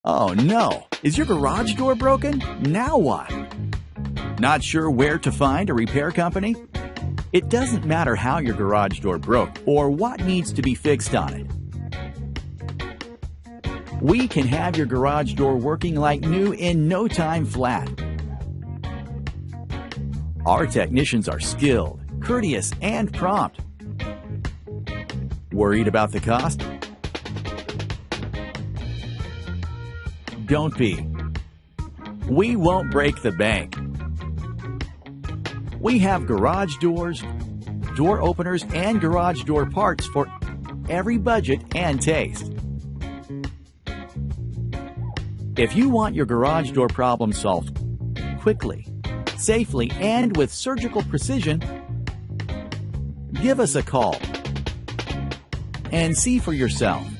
Oh no! Is your garage door broken? Now what? Not sure where to find a repair company? It doesn't matter how your garage door broke or what needs to be fixed on it. We can have your garage door working like new in no time flat. Our technicians are skilled, courteous, and prompt. Worried about the cost? Don't be. We won't break the bank. We have garage doors, door openers, and garage door parts for every budget and taste. If you want your garage door problem solved quickly, safely, and with surgical precision, give us a call and see for yourself.